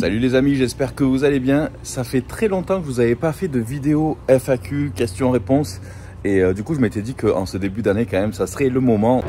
Salut les amis, j'espère que vous allez bien. Ça fait très longtemps que je vous avais pas fait de vidéo FAQ, questions-réponses. Et du coup, je m'étais dit qu'en ce début d'année, quand même, ça serait le moment.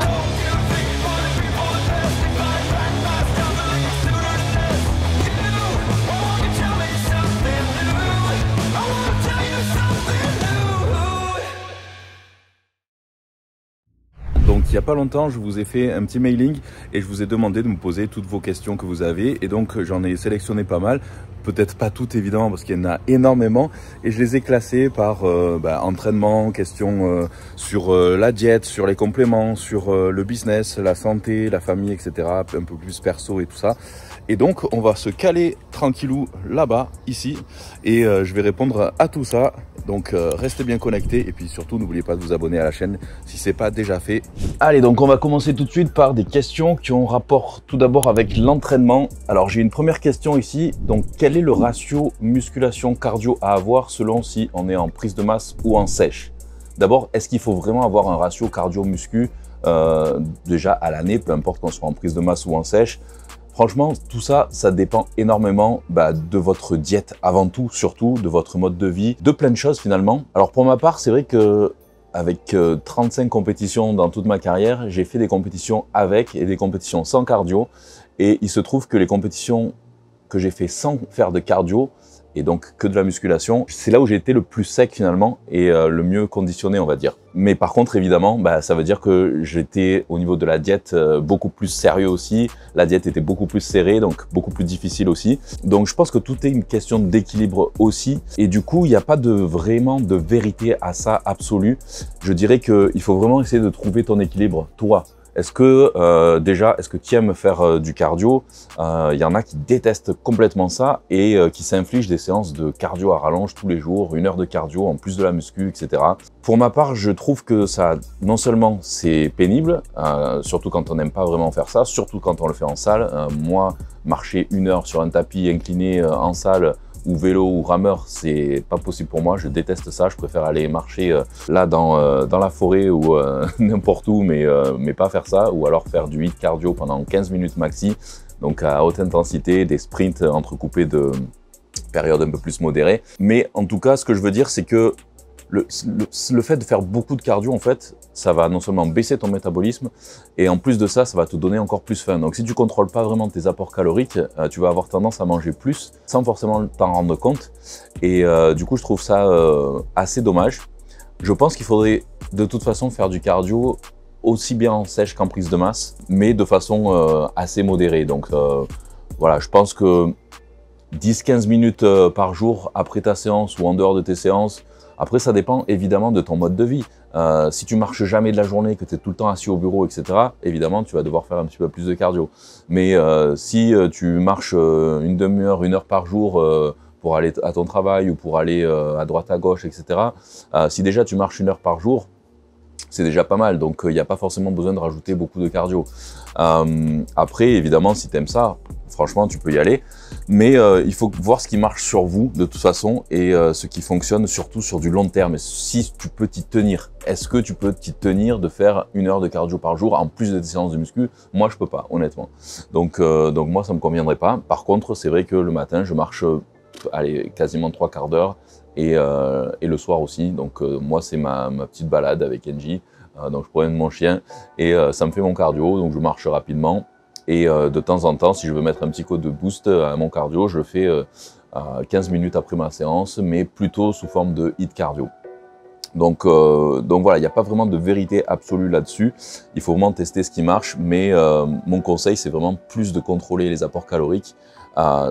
Donc il n'y a pas longtemps, je vous ai fait un petit mailing et je vous ai demandé de me poser toutes vos questions que vous avez. Et donc j'en ai sélectionné pas mal, peut-être pas toutes évidemment parce qu'il y en a énormément. Et je les ai classées par entraînement, questions sur la diète, sur les compléments, sur le business, la santé, la famille, etc. Un peu plus perso et tout ça. Et donc on va se caler tranquillou là-bas, ici. Et je vais répondre à tout ça. Donc restez bien connectés et puis surtout n'oubliez pas de vous abonner à la chaîne si ce n'est pas déjà fait. Allez, donc on va commencer tout de suite par des questions qui ont rapport tout d'abord avec l'entraînement. Alors j'ai une première question ici. Donc quel est le ratio musculation cardio à avoir selon si on est en prise de masse ou en sèche? D'abord, est-ce qu'il faut vraiment avoir un ratio cardio muscu déjà à l'année, peu importe qu'on soit en prise de masse ou en sèche? Franchement, tout ça, ça dépend énormément de votre diète avant tout, surtout de votre mode de vie, de plein de choses finalement. Alors pour ma part, c'est vrai que avec 35 compétitions dans toute ma carrière, j'ai fait des compétitions avec et des compétitions sans cardio. Et il se trouve que les compétitions que j'ai fait sans faire de cardio, et donc que de la musculation, c'est là où j'ai été le plus sec finalement et le mieux conditionné on va dire. Mais par contre évidemment, ça veut dire que j'étais au niveau de la diète beaucoup plus sérieux aussi, la diète était beaucoup plus serrée donc beaucoup plus difficile aussi. Donc je pense que tout est une question d'équilibre aussi et du coup il n'y a pas vraiment de vérité à ça absolue. Je dirais qu'il faut vraiment essayer de trouver ton équilibre, toi. Est-ce que déjà, est-ce que tu aimes faire du cardio? Il y en a qui détestent complètement ça et qui s'infligent des séances de cardio à rallonge tous les jours, 1 heure de cardio en plus de la muscu, etc. Pour ma part, je trouve que ça, non seulement c'est pénible, surtout quand on n'aime pas vraiment faire ça, surtout quand on le fait en salle. Moi, marcher 1 heure sur un tapis incliné en salle, ou vélo ou rameur, c'est pas possible pour moi, je déteste ça, je préfère aller marcher là dans la forêt ou n'importe où, mais pas faire ça, ou alors faire du HIIT cardio pendant 15 minutes maxi, donc à haute intensité, des sprints entrecoupés de périodes un peu plus modérées. Mais en tout cas, ce que je veux dire, c'est que le fait de faire beaucoup de cardio, en fait, ça va non seulement baisser ton métabolisme, et en plus de ça, ça va te donner encore plus faim. Donc si tu contrôles pas vraiment tes apports caloriques, tu vas avoir tendance à manger plus, sans forcément t'en rendre compte. Et du coup, je trouve ça assez dommage. Je pense qu'il faudrait de toute façon faire du cardio aussi bien en sèche qu'en prise de masse, mais de façon assez modérée. Donc voilà, je pense que 10-15 minutes par jour après ta séance ou en dehors de tes séances. Après, ça dépend évidemment de ton mode de vie. Si tu marches jamais de la journée, que tu es tout le temps assis au bureau, etc., évidemment, tu vas devoir faire un petit peu plus de cardio. Mais si tu marches une demi-heure, 1 heure par jour pour aller à ton travail ou pour aller à droite, à gauche, etc., si déjà tu marches 1 heure par jour, c'est déjà pas mal. Donc, il n'y a pas forcément besoin de rajouter beaucoup de cardio. Après, évidemment, si tu aimes ça, franchement, tu peux y aller. Mais il faut voir ce qui marche sur vous, de toute façon, et ce qui fonctionne surtout sur du long terme. Et si tu peux t'y tenir, est-ce que tu peux t'y tenir de faire 1 heure de cardio par jour en plus de tes séances de muscu? Moi, je peux pas, honnêtement. Donc moi, ça me conviendrait pas. Par contre, c'est vrai que le matin, je marche allez, quasiment 3 quarts d'heure et le soir aussi. Donc moi, c'est ma petite balade avec Engie. Donc je promène mon chien et ça me fait mon cardio. Donc je marche rapidement. Et de temps en temps, si je veux mettre un petit coup de boost à mon cardio, je le fais 15 minutes après ma séance, mais plutôt sous forme de HIIT cardio. Donc voilà, il n'y a pas vraiment de vérité absolue là-dessus. Il faut vraiment tester ce qui marche, mais mon conseil, c'est vraiment plus de contrôler les apports caloriques.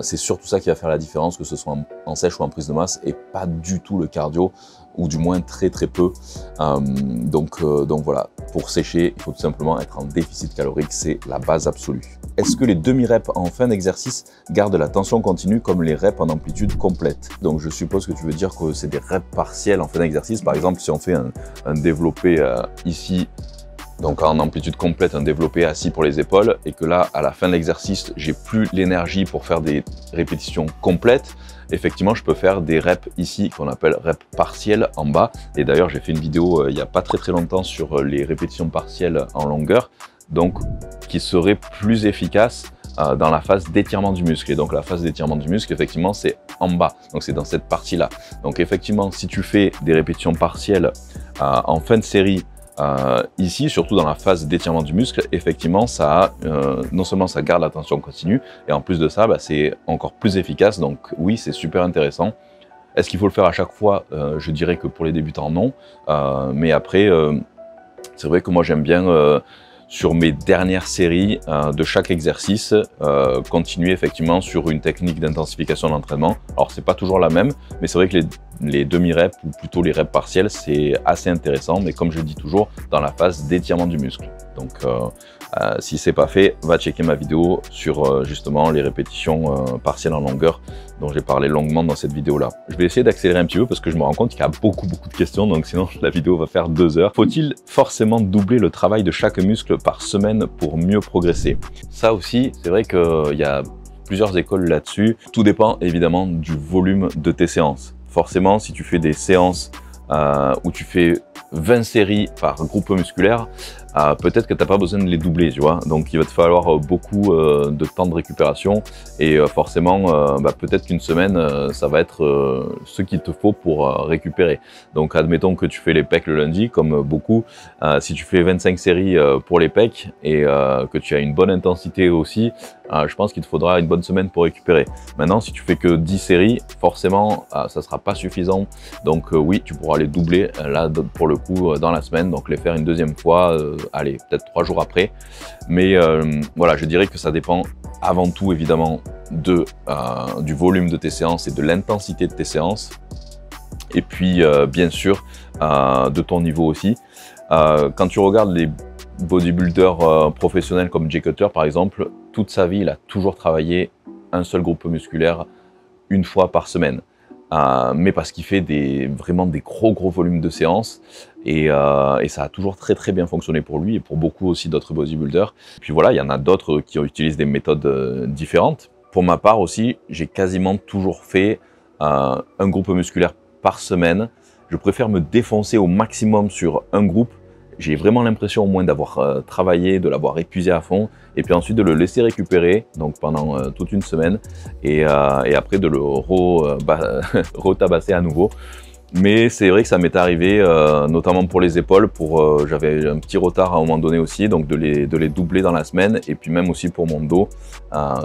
C'est surtout ça qui va faire la différence, que ce soit en sèche ou en prise de masse, et pas du tout le cardio, ou du moins très très peu. Donc voilà, pour sécher, il faut tout simplement être en déficit calorique, c'est la base absolue. Est-ce que les demi-reps en fin d'exercice gardent la tension continue comme les reps en amplitude complète? Donc je suppose que tu veux dire que c'est des reps partiels en fin d'exercice. Par exemple, si on fait un développé ici, donc en amplitude complète, un développé assis pour les épaules, et que là, à la fin de l'exercice, j'ai plus l'énergie pour faire des répétitions complètes, effectivement, je peux faire des reps ici, qu'on appelle reps partiels en bas. Et d'ailleurs, j'ai fait une vidéo il n'y a pas très longtemps sur les répétitions partielles en longueur, donc qui seraient plus efficaces dans la phase d'étirement du muscle. Et donc la phase d'étirement du muscle, effectivement, c'est en bas. Donc c'est dans cette partie-là. Donc effectivement, si tu fais des répétitions partielles en fin de série, ici, surtout dans la phase d'étirement du muscle, effectivement, ça non seulement ça garde la tension continue, et en plus de ça, c'est encore plus efficace. Donc oui, c'est super intéressant. Est-ce qu'il faut le faire à chaque fois? Je dirais que pour les débutants, non. Mais après, c'est vrai que moi, j'aime bien, sur mes dernières séries de chaque exercice, continuer effectivement sur une technique d'intensification d'entraînement. Alors, c'est pas toujours la même, mais c'est vrai que les demi-reps, ou plutôt les reps partiels, c'est assez intéressant, mais comme je dis toujours, dans la phase d'étirement du muscle. Donc, si c'est pas fait, va checker ma vidéo sur justement les répétitions partielles en longueur dont j'ai parlé longuement dans cette vidéo-là. Je vais essayer d'accélérer un petit peu parce que je me rends compte qu'il y a beaucoup de questions, donc sinon la vidéo va faire 2 heures. Faut-il forcément doubler le travail de chaque muscle par semaine pour mieux progresser? Ça aussi, c'est vrai qu'il y a plusieurs écoles là-dessus. Tout dépend évidemment du volume de tes séances. Forcément, si tu fais des séances où tu fais 20 séries par groupe musculaire, peut-être que tu n'as pas besoin de les doubler, tu vois. Donc il va te falloir beaucoup de temps de récupération et forcément, peut-être qu'une semaine, ça va être ce qu'il te faut pour récupérer. Donc admettons que tu fais les pecs le lundi, comme beaucoup. Si tu fais 25 séries pour les pecs et que tu as une bonne intensité aussi, je pense qu'il te faudra une bonne semaine pour récupérer. Maintenant, si tu fais que 10 séries, forcément, ça ne sera pas suffisant. Donc oui, tu pourras les doubler là pour le coup dans la semaine, donc les faire une deuxième fois, allez, peut-être 3 jours après. Mais voilà, je dirais que ça dépend avant tout évidemment du volume de tes séances et de l'intensité de tes séances. Et puis bien sûr de ton niveau aussi. Quand tu regardes les bodybuilders professionnels comme Jay Cutler par exemple, toute sa vie il a toujours travaillé un seul groupe musculaire une fois par semaine. Mais parce qu'il fait vraiment des gros volumes de séances et ça a toujours très bien fonctionné pour lui et pour beaucoup aussi d'autres bodybuilders. Puis voilà, il y en a d'autres qui utilisent des méthodes différentes. Pour ma part aussi, j'ai quasiment toujours fait un groupe musculaire par semaine. Je préfère me défoncer au maximum sur un groupe. J'ai vraiment l'impression au moins d'avoir travaillé, de l'avoir épuisé à fond, et puis ensuite de le laisser récupérer donc pendant toute une semaine, et après de le retabasser à nouveau. Mais c'est vrai que ça m'est arrivé, notamment pour les épaules, j'avais un petit retard à un moment donné aussi, donc de les doubler dans la semaine, et puis même aussi pour mon dos,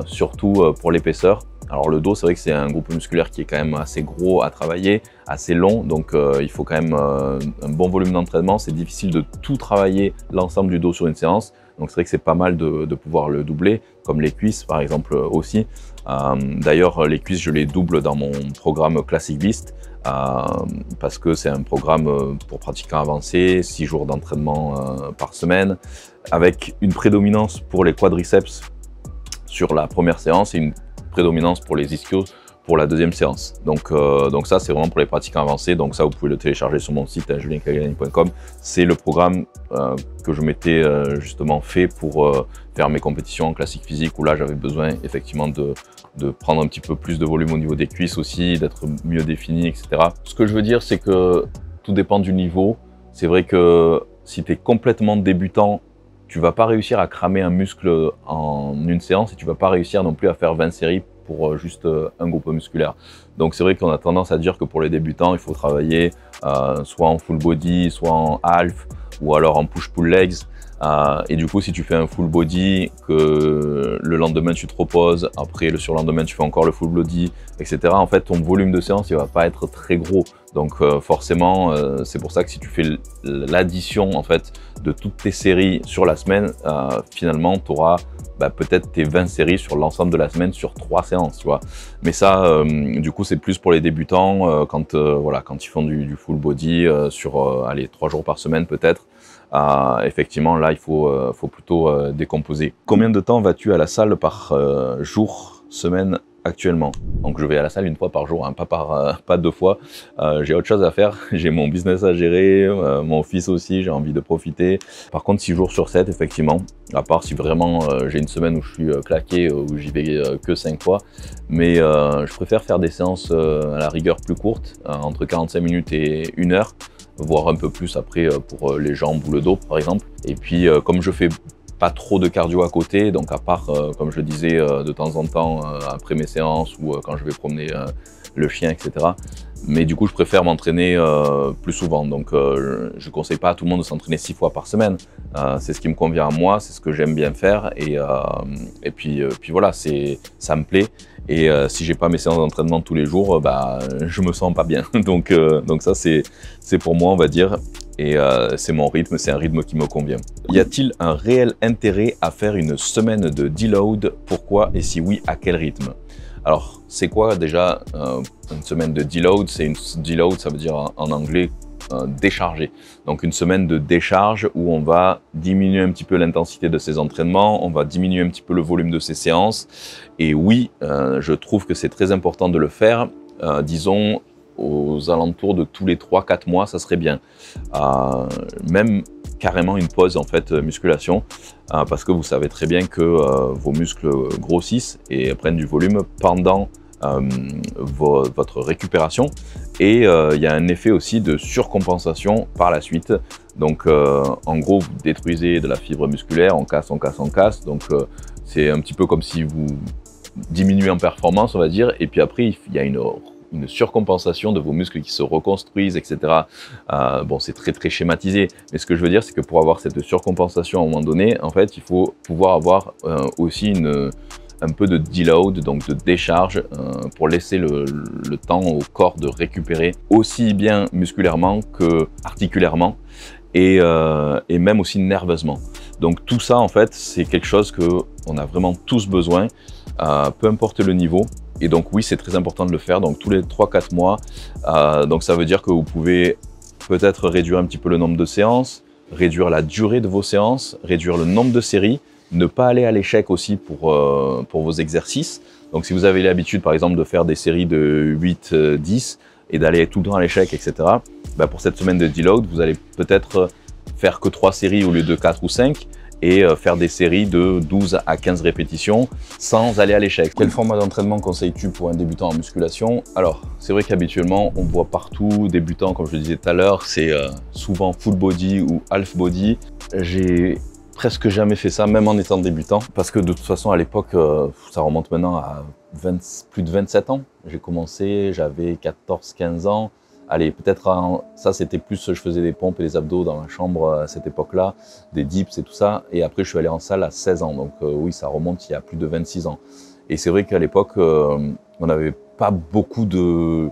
surtout pour l'épaisseur. Alors le dos, c'est vrai que c'est un groupe musculaire qui est quand même assez gros à travailler, assez long, donc il faut quand même un bon volume d'entraînement. C'est difficile de tout travailler l'ensemble du dos sur une séance, donc c'est vrai que c'est pas mal de pouvoir le doubler, comme les cuisses par exemple aussi. D'ailleurs les cuisses, je les double dans mon programme Classic Beast, parce que c'est un programme pour pratiquants avancés, 6 jours d'entraînement par semaine, avec une prédominance pour les quadriceps sur la première séance et une prédominance pour les ischios pour la deuxième séance. Donc ça, c'est vraiment pour les pratiquants avancés. Donc ça, vous pouvez le télécharger sur mon site juliencagliani.com. C'est le programme que je m'étais justement fait pour faire mes compétitions en classique physique, où là, j'avais besoin effectivement de prendre un petit peu plus de volume au niveau des cuisses aussi, d'être mieux défini, etc. Ce que je veux dire, c'est que tout dépend du niveau. C'est vrai que si tu es complètement débutant, tu vas pas réussir à cramer un muscle en une séance et tu vas pas réussir non plus à faire 20 séries pour juste un groupe musculaire. Donc c'est vrai qu'on a tendance à dire que pour les débutants, il faut travailler soit en full body, soit en half, ou alors en push-pull legs. Et du coup, si tu fais un full body, que le lendemain tu te reposes, après le surlendemain tu fais encore le full body, etc. En fait, ton volume de séance, il va pas être très gros. Donc forcément, c'est pour ça que si tu fais l'addition en fait de toutes tes séries sur la semaine, finalement, tu auras peut-être tes 20 séries sur l'ensemble de la semaine sur 3 séances, tu vois. Mais ça, du coup, c'est plus pour les débutants quand ils font du full body sur 3 jours par semaine peut-être. Effectivement, là, il faut plutôt décomposer. Combien de temps vas-tu à la salle par jour, semaine actuellement? Donc je vais à la salle une fois par jour, hein, pas 2 fois. J'ai autre chose à faire, j'ai mon business à gérer, mon fils aussi, j'ai envie de profiter. Par contre 6 jours sur 7 effectivement, à part si vraiment j'ai une semaine où je suis claqué, où j'y vais que 5 fois. Mais je préfère faire des séances à la rigueur plus courtes, entre 45 minutes et 1 heure, voire un peu plus après pour les jambes ou le dos par exemple. Et puis comme je fais pas trop de cardio à côté, donc à part, comme je le disais, de temps en temps, après mes séances ou quand je vais promener le chien, etc. Mais du coup, je préfère m'entraîner plus souvent. Donc, je ne conseille pas à tout le monde de s'entraîner 6 fois par semaine. C'est ce qui me convient à moi, c'est ce que j'aime bien faire. Et puis voilà, ça me plaît. Et si j'ai pas mes séances d'entraînement tous les jours, je me sens pas bien. Donc ça, c'est pour moi, on va dire. Et c'est mon rythme, c'est un rythme qui me convient. Y a-t-il un réel intérêt à faire une semaine de deload? Pourquoi? Et si oui, à quel rythme? Alors, c'est quoi déjà une semaine de deload? Deload, ça veut dire en anglais décharger. Donc une semaine de décharge où on va diminuer un petit peu l'intensité de ses entraînements, on va diminuer un petit peu le volume de ses séances. Et oui, je trouve que c'est très important de le faire, disons aux alentours de tous les 3-4 mois, ça serait bien. Même carrément une pause en fait musculation, parce que vous savez très bien que vos muscles grossissent et prennent du volume pendant votre récupération, et il y a un effet aussi de surcompensation par la suite. Donc en gros, vous détruisez de la fibre musculaire, on casse, donc c'est un petit peu comme si vous diminuez en performance, on va dire, et puis après il y a une surcompensation de vos muscles qui se reconstruisent, etc. Bon, c'est très schématisé, mais ce que je veux dire, c'est que pour avoir cette surcompensation à un moment donné, en fait, il faut pouvoir avoir aussi un peu de deload, donc de décharge, pour laisser le temps au corps de récupérer aussi bien musculairement que articulairement, et même aussi nerveusement. Donc tout ça, en fait, c'est quelque chose qu'on a vraiment tous besoin, peu importe le niveau. Et donc oui, c'est très important de le faire, donc tous les 3-4 mois. Donc ça veut dire que vous pouvez peut-être réduire un petit peu le nombre de séances, réduire la durée de vos séances, réduire le nombre de séries, ne pas aller à l'échec aussi pour vos exercices. Donc si vous avez l'habitude par exemple de faire des séries de 8-10 et d'aller tout le temps à l'échec, etc. Pour cette semaine de deload, vous allez peut-être faire que 3 séries au lieu de 4 ou 5, et faire des séries de 12 à 15 répétitions sans aller à l'échec. Quel format d'entraînement conseilles-tu pour un débutant en musculation? Alors, c'est vrai qu'habituellement, on voit partout débutant, comme je le disais tout à l'heure, c'est souvent full body ou half body. J'ai presque jamais fait ça, même en étant débutant, parce que de toute façon, à l'époque, ça remonte maintenant à plus de 27 ans. J'ai commencé, j'avais 14-15 ans. Allez, peut-être, ça c'était plus, je faisais des pompes et des abdos dans la chambre à cette époque-là, des dips et tout ça. Et après, je suis allé en salle à 16 ans. Donc oui, ça remonte il y a plus de 26 ans. Et c'est vrai qu'à l'époque, on n'avait pas beaucoup de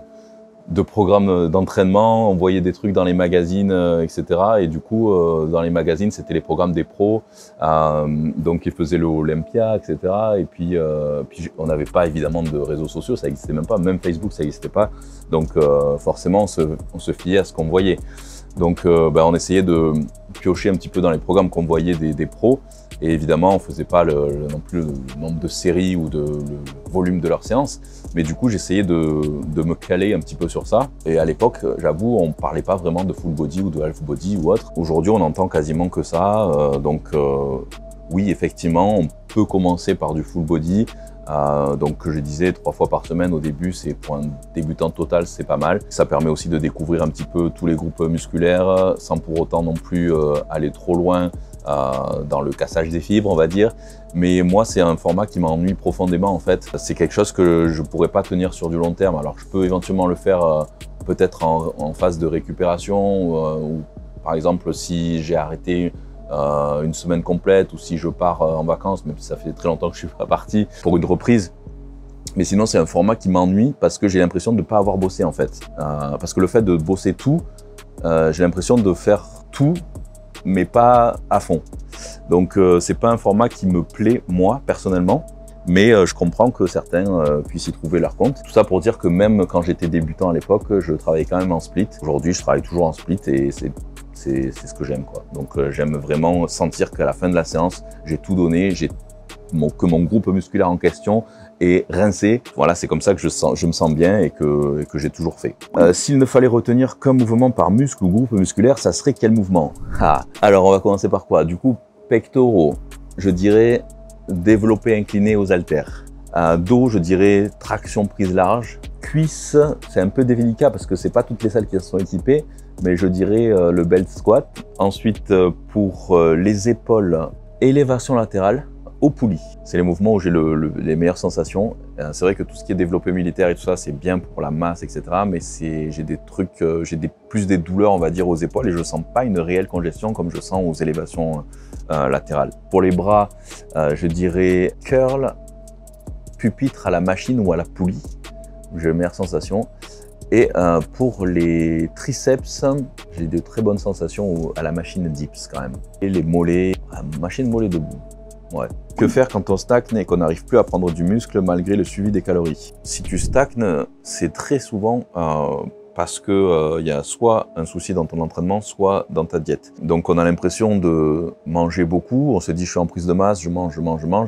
programmes d'entraînement. On voyait des trucs dans les magazines, etc. Et du coup, dans les magazines, c'était les programmes des pros. Donc, ils faisaient le Olympia, etc. Et puis on n'avait pas évidemment de réseaux sociaux, ça n'existait même pas. Même Facebook, ça n'existait pas. Donc, forcément, on se fiait à ce qu'on voyait. Donc, on essayait de piocher un petit peu dans les programmes qu'on voyait des pros. Et évidemment, on ne faisait pas non plus le nombre de séries ou le volume de leurs séances. Mais du coup, j'essayais de me caler un petit peu sur ça. Et à l'époque, j'avoue, on ne parlait pas vraiment de full body ou de half body ou autre. Aujourd'hui, on entend quasiment que ça. Oui, effectivement, on peut commencer par du full body. Donc, que je disais 3 fois par semaine au début, c'est pour un débutant total, c'est pas mal. Ça permet aussi de découvrir un petit peu tous les groupes musculaires sans pour autant non plus aller trop loin dans le cassage des fibres, on va dire. Mais moi, c'est un format qui m'ennuie profondément en fait. C'est quelque chose que je pourrais pas tenir sur du long terme. Alors, je peux éventuellement le faire peut-être en phase de récupération ou par exemple si j'ai arrêté une semaine complète ou si je pars en vacances, même si ça fait très longtemps que je suis pas parti, pour une reprise. Mais sinon, c'est un format qui m'ennuie parce que j'ai l'impression de ne pas avoir bossé en fait. Parce que le fait de bosser tout, j'ai l'impression de faire tout, mais pas à fond. Donc, c'est pas un format qui me plaît moi personnellement. Mais je comprends que certains puissent y trouver leur compte. Tout ça pour dire que même quand j'étais débutant à l'époque, je travaillais quand même en split. Aujourd'hui, je travaille toujours en split et c'est ce que j'aime, quoi. Donc j'aime vraiment sentir qu'à la fin de la séance, j'ai tout donné, que mon groupe musculaire en question est rincé. Voilà, c'est comme ça que je me sens bien et que j'ai toujours fait. S'il ne fallait retenir qu'un mouvement par muscle ou groupe musculaire, ça serait quel mouvement? Alors on va commencer par quoi? Du coup, pectoraux, je dirais développé incliné aux haltères. Dos, je dirais traction prise large. Cuisses, c'est un peu délicat parce que c'est pas toutes les salles qui sont équipées, mais je dirais le belt squat. Ensuite, pour les épaules, Élévation latérale au poulie. C'est les mouvements où j'ai les meilleures sensations. C'est vrai que tout ce qui est développé militaire et tout ça, c'est bien pour la masse, etc. Mais j'ai des trucs, plus des douleurs, on va dire, aux épaules et je sens pas une réelle congestion comme je sens aux élévations latérales. Pour les bras, je dirais curl, pupitre à la machine ou à la poulie. J'ai les meilleures sensations. Et pour les triceps, j'ai de très bonnes sensations à la machine dips quand même. Et les mollets, machine mollet debout. Ouais. Que faire quand on stagne et qu'on n'arrive plus à prendre du muscle malgré le suivi des calories? Si tu stagnes, c'est très souvent parce que y a soit un souci dans ton entraînement, soit dans ta diète. Donc on a l'impression de manger beaucoup, on se dit je suis en prise de masse, je mange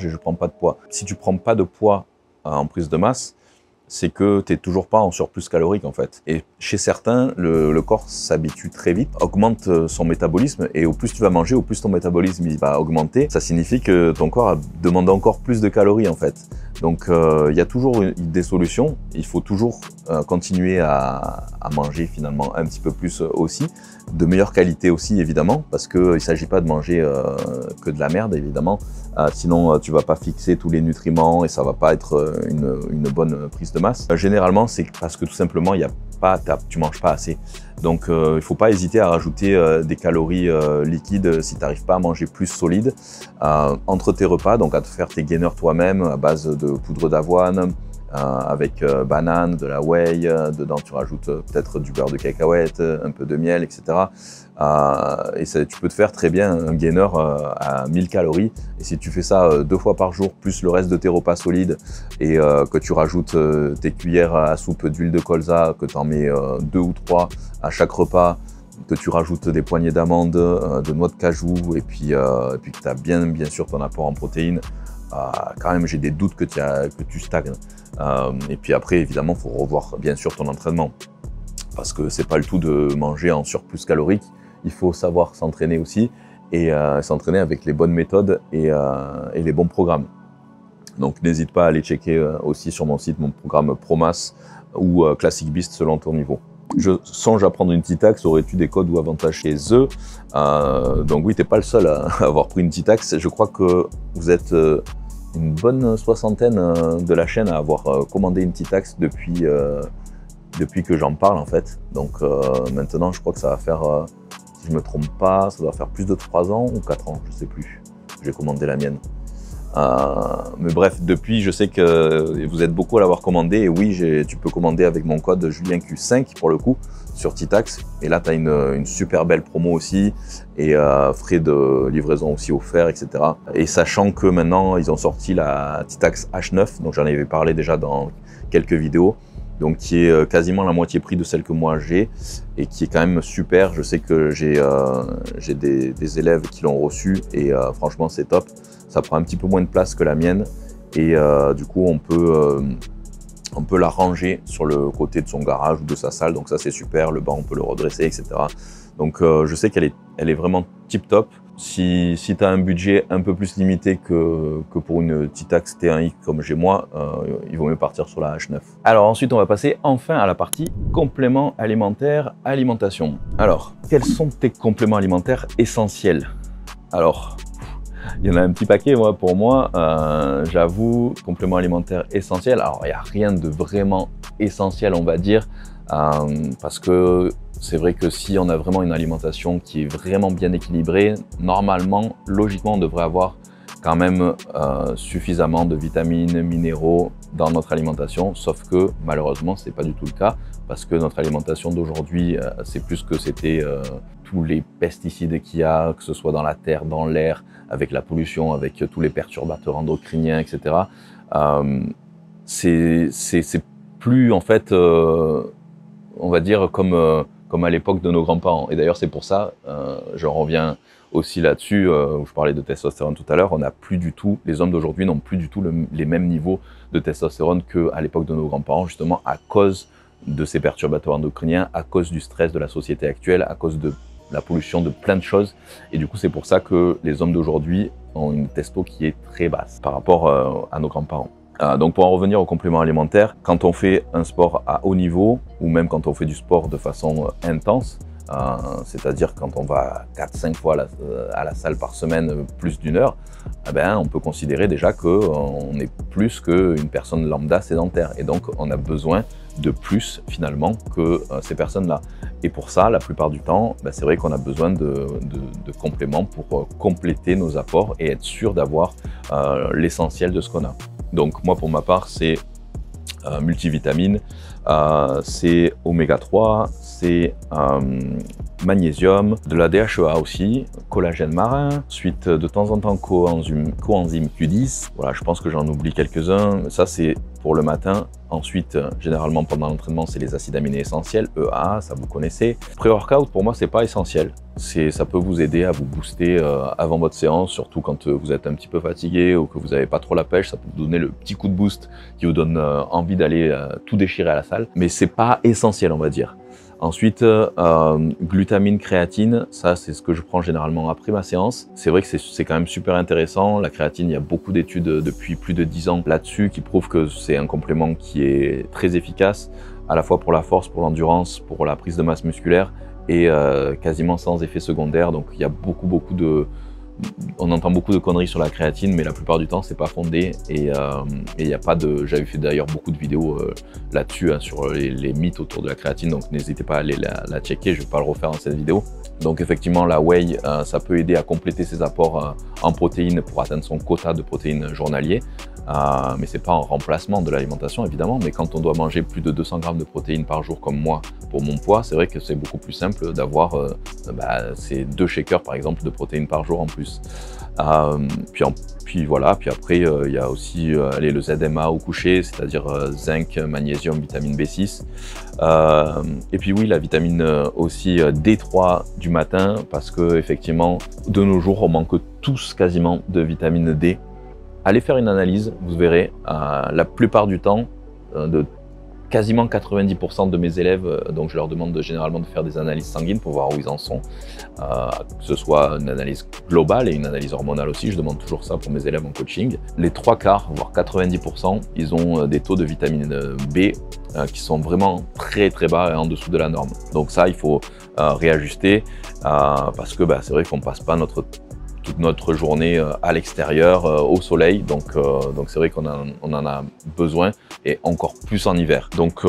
et je prends pas de poids. Si tu prends pas de poids en prise de masse, c'est que tu n'es toujours pas en surplus calorique en fait. Et chez certains, le corps s'habitue très vite, augmente son métabolisme et au plus tu vas manger, au plus ton métabolisme il va augmenter. Ça signifie que ton corps demande encore plus de calories en fait. Donc il y a toujours des solutions, il faut toujours continuer à manger finalement un petit peu plus aussi, de meilleure qualité aussi évidemment, parce qu'il ne s'agit pas de manger que de la merde évidemment, sinon tu vas pas fixer tous les nutriments et ça va pas être une bonne prise de masse. Généralement c'est parce que tout simplement tu manges pas assez. Donc il faut pas hésiter à rajouter des calories liquides si tu n'arrives pas à manger plus solide entre tes repas, donc à te faire tes gainers toi-même à base de poudre d'avoine, avec banane, de la whey, dedans tu rajoutes peut-être du beurre de cacahuète, un peu de miel, etc. Et ça, tu peux te faire très bien un gainer à 1000 calories. Et si tu fais ça 2 fois par jour, plus le reste de tes repas solides, et que tu rajoutes tes cuillères à soupe d'huile de colza, que tu en mets 2 ou 3 à chaque repas, que tu rajoutes des poignées d'amandes, de noix de cajou, et puis que tu as bien sûr ton apport en protéines, quand même j'ai des doutes que tu stagnes. Et puis après évidemment il faut revoir bien sûr ton entraînement, parce que c'est pas le tout de manger en surplus calorique, il faut savoir s'entraîner aussi, et s'entraîner avec les bonnes méthodes et les bons programmes. Donc n'hésite pas à aller checker aussi sur mon site mon programme ProMass ou Classic Beast selon ton niveau. Je songe à prendre une T-Tax, aurais-tu des codes ou avantages chez eux? Donc oui, t'es pas le seul à avoir pris une T-Tax. Je crois que vous êtes une bonne soixantaine de la chaîne à avoir commandé une T-Tax depuis que j'en parle en fait. Donc maintenant, je crois que ça va faire, si je me trompe pas, ça doit faire plus de 3 ans ou 4 ans, je sais plus. J'ai commandé la mienne. Mais bref, depuis, je sais que vous êtes beaucoup à l'avoir commandé. Et oui, tu peux commander avec mon code JulienQ5 pour le coup sur T-Tax. Et là, tu as une super belle promo aussi. Et frais de livraison aussi offerts, etc. Et sachant que maintenant, ils ont sorti la T-Tax H9. Donc j'en avais parlé déjà dans quelques vidéos. Donc qui est quasiment la moitié prix de celle que moi j'ai. Et qui est quand même super. Je sais que j'ai des élèves qui l'ont reçu. Et franchement, c'est top. Ça prend un petit peu moins de place que la mienne et du coup on peut la ranger sur le côté de son garage ou de sa salle, donc ça c'est super, le banc on peut le redresser, etc. Donc je sais qu'elle est vraiment tip top. Si tu as un budget un peu plus limité que pour une T-Tax T1i comme j'ai moi, il vaut mieux partir sur la H9. Alors ensuite on va passer enfin à la partie compléments alimentaires, alimentation. Alors quels sont tes compléments alimentaires essentiels? Alors il y en a un petit paquet, pour moi, j'avoue, complément alimentaire essentiel. Alors, il n'y a rien de vraiment essentiel, on va dire, parce que c'est vrai que si on a vraiment une alimentation qui est vraiment bien équilibrée, normalement, logiquement, on devrait avoir quand même suffisamment de vitamines, minéraux dans notre alimentation, sauf que malheureusement, ce n'est pas du tout le cas, parce que notre alimentation d'aujourd'hui, c'est plus que c'était tous les pesticides qu'il y a, que ce soit dans la terre, dans l'air, avec la pollution, avec tous les perturbateurs endocriniens, etc. C'est plus en fait, on va dire comme à l'époque de nos grands-parents. Et d'ailleurs c'est pour ça, je reviens aussi là-dessus, où je parlais de testostérone tout à l'heure, les hommes d'aujourd'hui n'ont plus du tout les mêmes niveaux de testostérone qu'à l'époque de nos grands-parents, justement à cause de ces perturbateurs endocriniens, à cause du stress de la société actuelle, à cause de la pollution, de plein de choses. Et du coup, c'est pour ça que les hommes d'aujourd'hui ont une testo qui est très basse par rapport à nos grands-parents. Donc pour en revenir aux compléments alimentaires, quand on fait un sport à haut niveau, ou même quand on fait du sport de façon intense, c'est-à-dire quand on va 4-5 fois à la salle par semaine, plus d'1 heure, eh ben, on peut considérer déjà qu'on est plus qu'une personne lambda sédentaire. Et donc, on a besoin de plus finalement que ces personnes-là. Et pour ça, la plupart du temps, ben, c'est vrai qu'on a besoin de compléments pour compléter nos apports et être sûr d'avoir l'essentiel de ce qu'on a. Donc moi, pour ma part, c'est multivitamines, c'est oméga 3, c'est magnésium, de la DHEA aussi, collagène marin, ensuite de temps en temps coenzyme Q10. Voilà, je pense que j'en oublie quelques-uns. Ça, c'est pour le matin. Ensuite, généralement pendant l'entraînement, c'est les acides aminés essentiels, EAA, ça vous connaissez. Pré-workout, pour moi, c'est pas essentiel. Ça peut vous aider à vous booster avant votre séance, surtout quand vous êtes un petit peu fatigué ou que vous n'avez pas trop la pêche. Ça peut vous donner le petit coup de boost qui vous donne envie d'aller tout déchirer à la salle. Mais c'est pas essentiel, on va dire. Ensuite, glutamine, créatine, ça c'est ce que je prends généralement après ma séance. C'est vrai que c'est quand même super intéressant. La créatine, il y a beaucoup d'études depuis plus de 10 ans là-dessus qui prouvent que c'est un complément qui est très efficace, à la fois pour la force, pour l'endurance, pour la prise de masse musculaire et quasiment sans effet secondaire. Donc il y a beaucoup de... On entend beaucoup de conneries sur la créatine, mais la plupart du temps, c'est pas fondé et il n'y a pas de... J'avais fait d'ailleurs beaucoup de vidéos là-dessus, hein, sur les mythes autour de la créatine, donc n'hésitez pas à aller la checker, je vais pas le refaire dans cette vidéo. Donc effectivement, la whey, ça peut aider à compléter ses apports en protéines pour atteindre son quota de protéines journalier. Mais c'est pas en remplacement de l'alimentation évidemment, mais quand on doit manger plus de 200 grammes de protéines par jour comme moi pour mon poids, c'est vrai que c'est beaucoup plus simple d'avoir ces 2 shakers par exemple de protéines par jour en plus. Puis voilà, puis après il y a aussi le ZMA au coucher, c'est-à-dire zinc, magnésium, vitamine B6. Et puis oui, la vitamine aussi D3 du matin, parce que effectivement de nos jours on manque tous quasiment de vitamine D. Allez faire une analyse, vous verrez, la plupart du temps, de quasiment 90% de mes élèves, donc je leur demande généralement de faire des analyses sanguines pour voir où ils en sont, que ce soit une analyse globale et une analyse hormonale aussi, je demande toujours ça pour mes élèves en coaching. Les 3/4, voire 90%, ils ont des taux de vitamine B qui sont vraiment très bas et en dessous de la norme. Donc ça, il faut réajuster parce que c'est vrai qu'on ne passe pas toute notre journée à l'extérieur, au soleil, donc c'est vrai qu'on en a besoin et encore plus en hiver. Donc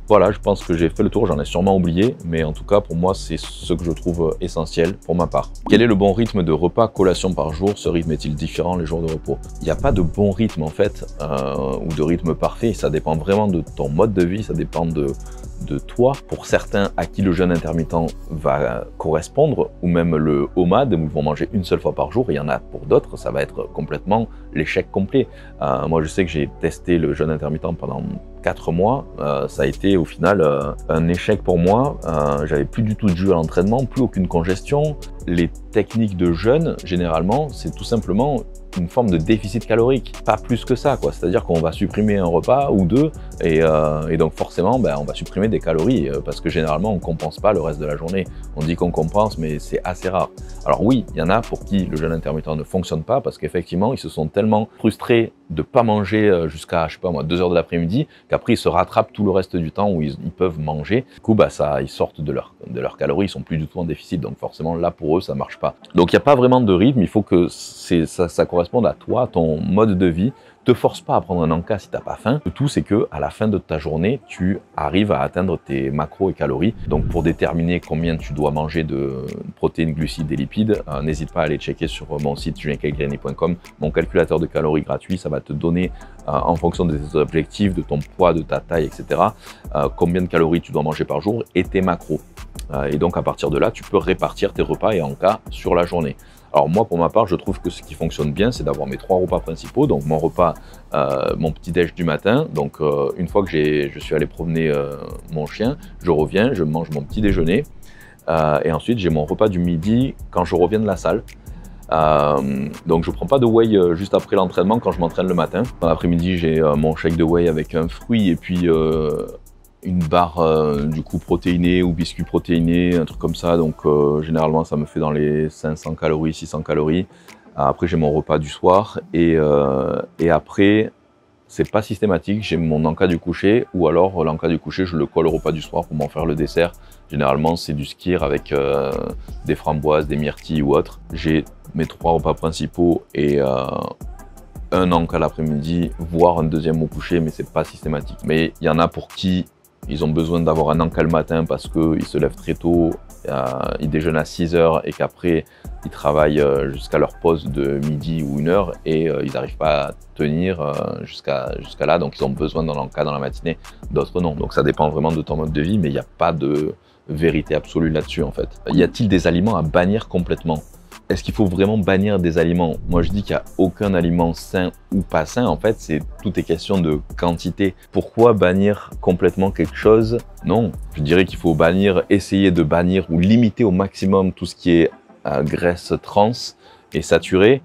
voilà, je pense que j'ai fait le tour, j'en ai sûrement oublié, mais en tout cas pour moi c'est ce que je trouve essentiel pour ma part. Quel est le bon rythme de repas collation par jour? Ce rythme est-il différent les jours de repos? Il n'y a pas de bon rythme en fait, ou de rythme parfait, ça dépend vraiment de ton mode de vie, ça dépend de toi. Pour certains à qui le jeûne intermittent va correspondre, ou même le OMAD, où ils vont manger une seule fois par jour, et il y en a pour d'autres, ça va être complètement l'échec complet. Moi je sais que j'ai testé le jeûne intermittent pendant 4 mois, ça a été au final un échec pour moi. J'avais plus du tout de jus à l'entraînement, plus aucune congestion. Les techniques de jeûne, généralement, c'est tout simplement une forme de déficit calorique, pas plus que ça, quoi. C'est-à-dire qu'on va supprimer un repas ou deux et donc forcément on va supprimer des calories parce que généralement on compense pas le reste de la journée. On dit qu'on compense mais c'est assez rare. Alors oui, il y en a pour qui le jeûne intermittent ne fonctionne pas parce qu'effectivement ils se sont tellement frustrés de pas manger jusqu'à, je sais pas moi, 2 heures de l'après-midi qu'après ils se rattrapent tout le reste du temps où ils peuvent manger. Du coup ils sortent de leurs calories, ils sont plus du tout en déficit, donc forcément là pour eux ça marche pas. Donc il n'y a pas vraiment de rythme, il faut que ça corresponde à toi, ton mode de vie. Te force pas à prendre un encas si t'as pas faim. Le tout c'est que à la fin de ta journée, tu arrives à atteindre tes macros et calories. Donc pour déterminer combien tu dois manger de protéines, glucides et lipides, n'hésite pas à aller checker sur mon site juliencalgrini.com. Mon calculateur de calories gratuit, ça va te donner en fonction de tes objectifs, de ton poids, de ta taille, etc. Combien de calories tu dois manger par jour et tes macros. Et donc à partir de là, tu peux répartir tes repas et encas sur la journée. Alors moi, pour ma part, je trouve que ce qui fonctionne bien, c'est d'avoir mes 3 repas principaux. Donc mon repas, mon petit déj du matin. Donc une fois que je suis allé promener mon chien, je reviens, je mange mon petit déjeuner. Et ensuite, j'ai mon repas du midi quand je reviens de la salle. Donc je prends pas de whey juste après l'entraînement quand je m'entraîne le matin. Dans l'après-midi, j'ai mon shake de whey avec un fruit et puis une barre du coup protéinée ou biscuit protéiné, un truc comme ça. Donc généralement ça me fait dans les 500 calories, 600 calories. Après j'ai mon repas du soir et après c'est pas systématique. J'ai mon encas du coucher ou alors l'encas du coucher, je le colle au repas du soir pour m'en faire le dessert. Généralement, c'est du skyr avec des framboises, des myrtilles ou autre. J'ai mes 3 repas principaux et un encas l'après-midi, voire un deuxième au coucher, mais c'est pas systématique. Mais il y en a pour qui ils ont besoin d'avoir un encas le matin parce qu'ils se lèvent très tôt, ils déjeunent à 6 h et qu'après ils travaillent jusqu'à leur pause de midi ou 1 h et ils n'arrivent pas à tenir jusqu'à là, donc ils ont besoin d'un encas dans la matinée, d'autres non. Donc ça dépend vraiment de ton mode de vie, mais il n'y a pas de vérité absolue là-dessus en fait. Y a-t-il des aliments à bannir complètement? Est-ce qu'il faut vraiment bannir des aliments? Moi, je dis qu'il n'y a aucun aliment sain ou pas sain. En fait, tout est question de quantité. Pourquoi bannir complètement quelque chose? Non, je dirais qu'il faut essayer de bannir ou limiter au maximum tout ce qui est graisse trans et saturée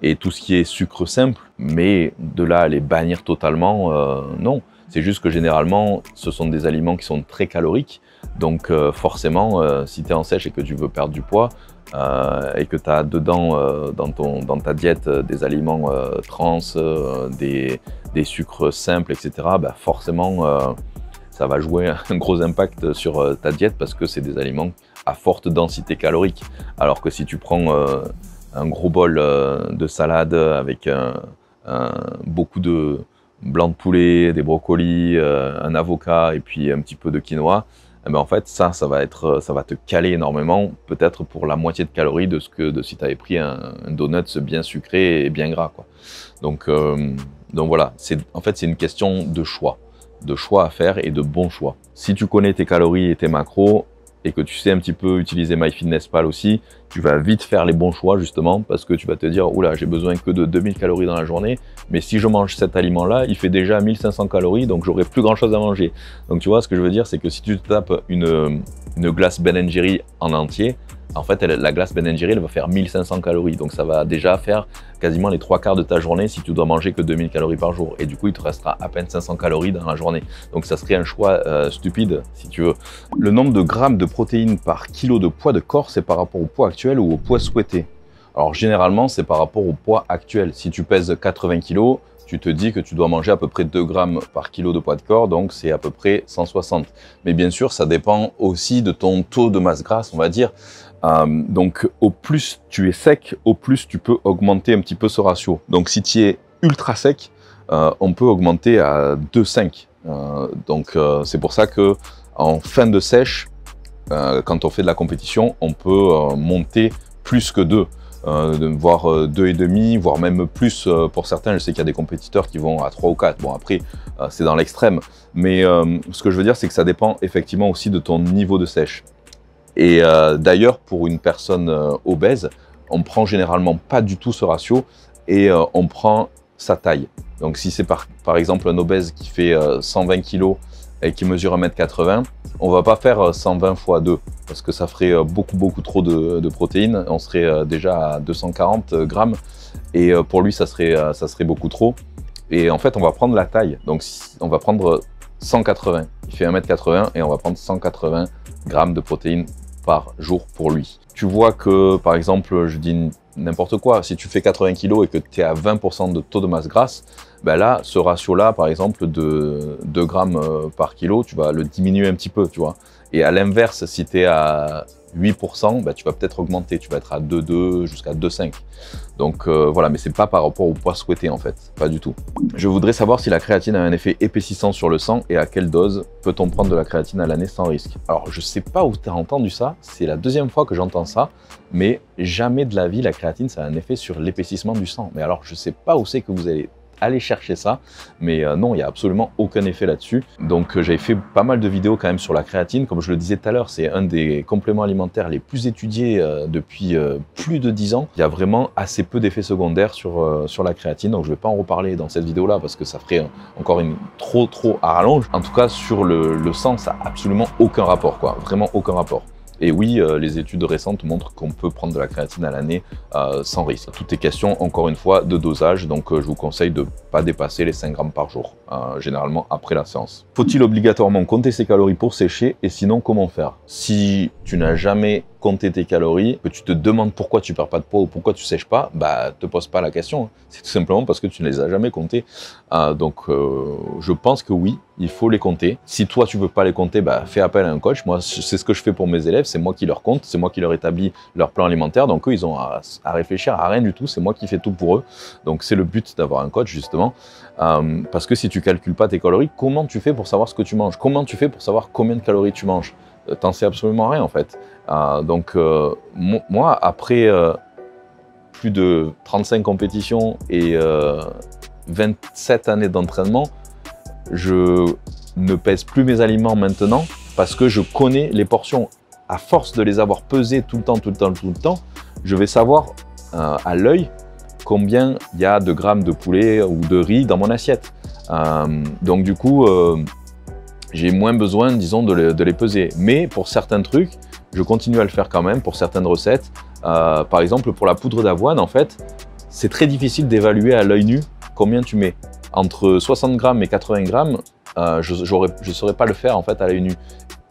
et tout ce qui est sucre simple. Mais de là à les bannir totalement, non. C'est juste que généralement, ce sont des aliments qui sont très caloriques. Donc forcément, si tu es en sèche et que tu veux perdre du poids, et que tu as dedans dans ta diète des aliments trans, des sucres simples, etc., bah forcément ça va jouer un gros impact sur ta diète parce que c'est des aliments à forte densité calorique. Alors que si tu prends un gros bol de salade avec beaucoup de blanc de poulet, des brocolis, un avocat et puis un petit peu de quinoa, eh ben en fait, ça va te caler énormément, peut-être pour la moitié de calories de si tu avais pris un donut bien sucré et bien gras, quoi. Donc voilà, en fait, c'est une question de choix à faire et de bons choix. Si tu connais tes calories et tes macros, et que tu sais un petit peu utiliser MyFitnessPal aussi, tu vas vite faire les bons choix justement parce que tu vas te dire « Oula, j'ai besoin que de 2000 calories dans la journée, mais si je mange cet aliment-là, il fait déjà 1500 calories, donc j'aurai plus grand-chose à manger. » Donc tu vois, ce que je veux dire, c'est que si tu te tapes une glace Ben & Jerry en entier, en fait, la glace Ben & Jerry, elle va faire 1500 calories. Donc ça va déjà faire quasiment les 3/4 de ta journée si tu dois manger que 2000 calories par jour. Et du coup, il te restera à peine 500 calories dans la journée. Donc ça serait un choix stupide, si tu veux. Le nombre de grammes de protéines par kilo de poids de corps, c'est par rapport au poids actuel ou au poids souhaité? Alors généralement, c'est par rapport au poids actuel. Si tu pèses 80 kg, tu te dis que tu dois manger à peu près 2 grammes par kilo de poids de corps, donc c'est à peu près 160. Mais bien sûr, ça dépend aussi de ton taux de masse grasse, on va dire. Donc au plus tu es sec, au plus tu peux augmenter un petit peu ce ratio. Donc si tu es ultra sec, on peut augmenter à 2,5. Donc c'est pour ça que en fin de sèche, quand on fait de la compétition, on peut monter plus que 2. Voire 2,5, voire même plus pour certains. Je sais qu'il y a des compétiteurs qui vont à 3 ou 4. Bon, après, c'est dans l'extrême. Mais ce que je veux dire, c'est que ça dépend effectivement aussi de ton niveau de sèche. Et d'ailleurs, pour une personne obèse, on prend généralement pas du tout ce ratio et on prend sa taille. Donc si c'est par exemple un obèse qui fait 120 kg et qui mesure 1,80 m, on va pas faire 120 x 2 parce que ça ferait beaucoup trop de protéines. On serait déjà à 240 grammes et pour lui ça serait beaucoup trop. Et en fait on va prendre la taille, donc on va prendre 180. Il fait 1,80 m et on va prendre 180 grammes de protéines par jour pour lui. Tu vois que par exemple, je dis n'importe quoi, si tu fais 80 kg et que tu es à 20% de taux de masse grasse, ben là, ce ratio-là, par exemple, de 2 grammes par kilo, tu vas le diminuer un petit peu, tu vois. Et à l'inverse, si tu es à 8%, ben tu vas peut-être augmenter, tu vas être à 2,2 jusqu'à 2,5. Donc voilà, mais c'est pas par rapport au poids souhaité en fait, pas du tout. Je voudrais savoir si la créatine a un effet épaississant sur le sang et à quelle dose peut-on prendre de la créatine à l'année sans risque. Alors je sais pas où tu as entendu ça, c'est la deuxième fois que j'entends ça, mais jamais de la vie la créatine ça a un effet sur l'épaississement du sang. Mais alors je sais pas où c'est que vous allez aller chercher ça, mais non, il n'y a absolument aucun effet là-dessus. Donc j'avais fait pas mal de vidéos quand même sur la créatine, comme je le disais tout à l'heure, c'est un des compléments alimentaires les plus étudiés depuis plus de 10 ans. Il y a vraiment assez peu d'effets secondaires sur la créatine, donc je ne vais pas en reparler dans cette vidéo-là parce que ça ferait encore une trop à rallonge. En tout cas, sur le sang, ça n'a absolument aucun rapport, quoi, vraiment aucun rapport. Et oui, les études récentes montrent qu'on peut prendre de la créatine à l'année sans risque. Tout est question, encore une fois, de dosage. Donc, je vous conseille de ne pas dépasser les 5 grammes par jour, généralement après la séance. Faut-il obligatoirement compter ses calories pour sécher? Et sinon, comment faire? Si tu n'as jamais compté tes calories, que tu te demandes pourquoi tu perds pas de poids ou pourquoi tu sèches pas, bah te pose pas la question. C'est tout simplement parce que tu ne les as jamais comptés. Je pense que oui, il faut les compter. Si toi tu veux pas les compter, bah fais appel à un coach. Moi, c'est ce que je fais pour mes élèves. C'est moi qui leur compte, c'est moi qui leur établis leur plan alimentaire. Donc eux, ils ont à réfléchir à rien du tout. C'est moi qui fais tout pour eux. Donc c'est le but d'avoir un coach justement. Parce que si tu calcules pas tes calories, comment tu fais pour savoir ce que tu manges? Comment tu fais pour savoir combien de calories tu manges? T'en sais absolument rien en fait. Moi, après plus de 35 compétitions et 27 années d'entraînement, je ne pèse plus mes aliments maintenant parce que je connais les portions. À force de les avoir pesées tout le temps, je vais savoir à l'œil combien il y a de grammes de poulet ou de riz dans mon assiette. Donc du coup, j'ai moins besoin, disons, de les peser. Mais pour certains trucs, je continue à le faire quand même, pour certaines recettes. Par exemple, pour la poudre d'avoine, en fait, c'est très difficile d'évaluer à l'œil nu combien tu mets. Entre 60 grammes et 80 grammes, je ne saurais pas le faire en fait à l'œil nu.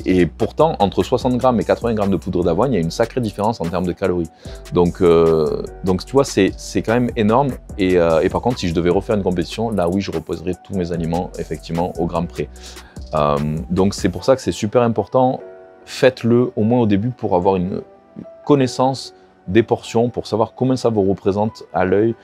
Et pourtant, entre 60 grammes et 80 grammes de poudre d'avoine, il y a une sacrée différence en termes de calories. Donc tu vois, c'est quand même énorme. Et par contre, si je devais refaire une compétition, là oui, je reposerais tous mes aliments effectivement au gramme près. Donc c'est pour ça que c'est super important. Faites-le au moins au début pour avoir une connaissance des portions, pour savoir combien ça vous représente à l'œil,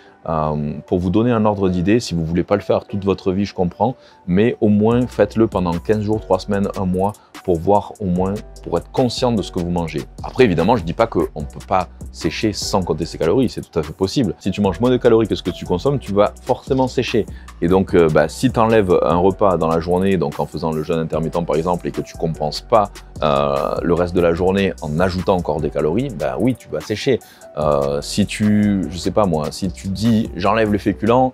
pour vous donner un ordre d'idée. Si vous ne voulez pas le faire toute votre vie, je comprends, mais au moins faites-le pendant 15 jours, 3 semaines, 1 mois, pour voir au moins, pour être conscient de ce que vous mangez. Après, évidemment, je ne dis pas qu'on ne peut pas sécher sans compter ses calories, c'est tout à fait possible. Si tu manges moins de calories que ce que tu consommes, tu vas forcément sécher. Et donc, si tu enlèves un repas dans la journée, donc en faisant le jeûne intermittent par exemple, et que tu ne compenses pas le reste de la journée en ajoutant encore des calories, bah oui, tu vas sécher. Si tu, je sais pas moi, si tu dis j'enlève les féculents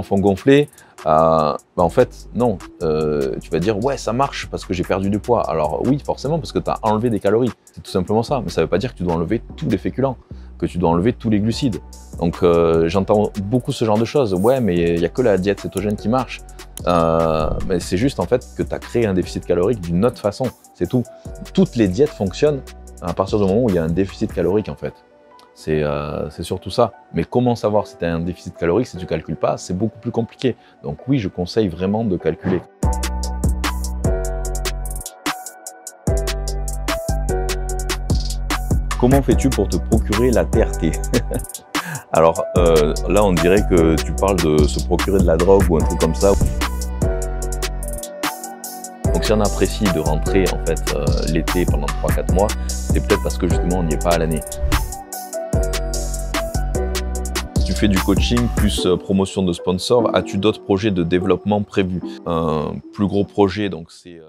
font gonfler, en fait non, tu vas dire ouais ça marche parce que j'ai perdu du poids. Alors oui forcément parce que tu as enlevé des calories, c'est tout simplement ça, mais ça veut pas dire que tu dois enlever tous les féculents, que tu dois enlever tous les glucides. Donc j'entends beaucoup ce genre de choses, ouais mais il n'y a que la diète cétogène qui marche. Mais c'est juste en fait que tu as créé un déficit calorique d'une autre façon, c'est tout. Toutes les diètes fonctionnent à partir du moment où il y a un déficit calorique en fait. C'est surtout ça. Mais comment savoir si tu as un déficit calorique si tu ne calcules pas? C'est beaucoup plus compliqué. Donc oui, je conseille vraiment de calculer. Comment fais-tu pour te procurer la TRT? Alors là, on dirait que tu parles de se procurer de la drogue ou un truc comme ça. Donc si on apprécie de rentrer en fait l'été pendant 3-4 mois, c'est peut-être parce que justement on n'y est pas à l'année. Si tu fais du coaching plus promotion de sponsors, as-tu d'autres projets de développement prévus? Un plus gros projet, donc c'est